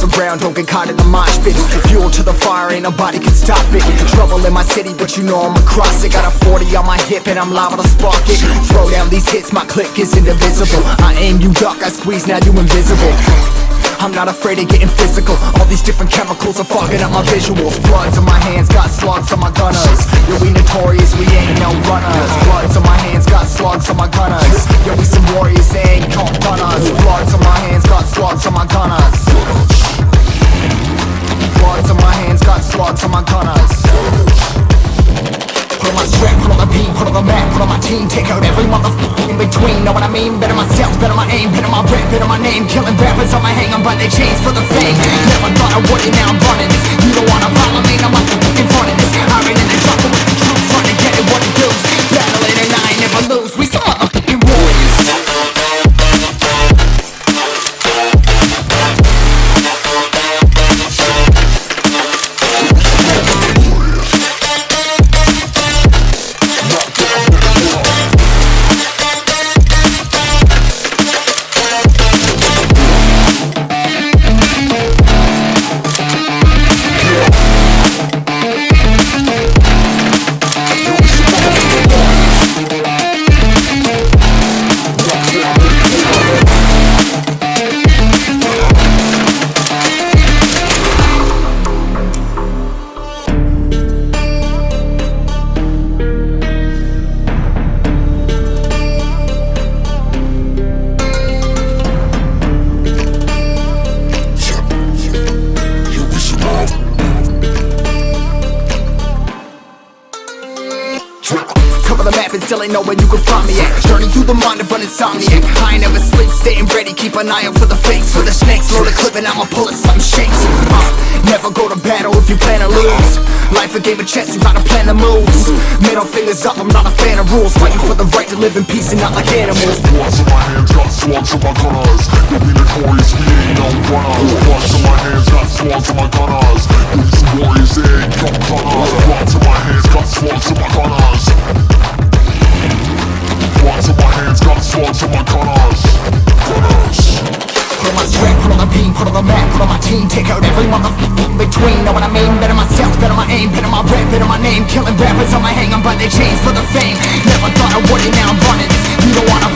the ground, don't get caught in the mosh pit. Fuel to the fire, ain't nobody can stop it. Trouble in my city, but you know I'm across it. Got a 40 on my hip and I'm liable to spark it. Throw down these hits, my click is indivisible. I aim, you duck, I squeeze, now you invisible. I'm not afraid of getting physical. All these different chemicals are fogging up my visuals. Bloods on my hands, got slugs on my gunners. Yo, we notorious, we ain't no runners. Bloods on my hands, got slugs on my gunners. Yo, we some warriors, they ain't called gunners. Bloods on my hands, got slugs on my gunners. Bloods on my hands, got slugs on my gunners. Put on my strap, put on the beat, put on the map, put on my team. Take out every motherfucker in between, know what I mean? Better my stealth, better my aim, better my rap, better my name. Killing rappers on my hang, I'm by their chains for the fame. Never thought I would it, now I'm running this. You don't wanna follow me, I'm up in front of this. Iron in the jungle with the troops, trying to get it what it does. Battling and I ain't never lose, we some motherfucking warriors. Cover the map and still ain't know where you can find me at. Journey through the mind of an insomniac. I ain't never sleep, staying ready, keep an eye out for the fakes. For the snakes, load a clip and I'ma pull it, something shakes. Never go to battle if you plan to lose. Life a game of chess, you gotta plan the moves. Middle fingers up, I'm not a fan of rules. Fighting for the right to live in peace and not like animals. Bloods in my hands, got slugs in my gunners. You'll be notorious, we ain't no runners. Bloods in my hands, got slugs in my gunners. You'll be some warriors, they ain't no gunners. Bloods in my hands, got slugs in my gunners. Bloods in my hands, got slugs in my gunners. Put on my strap, put on the beam, put on the map, put on my team. Take out every motherfucker in between, know what I mean? Better my stealth, better my aim, better my rap, better my name. Killing rappers on my hang, I'm by their chains for the fame. Never thought I would it, now I'm running this. You don't wanna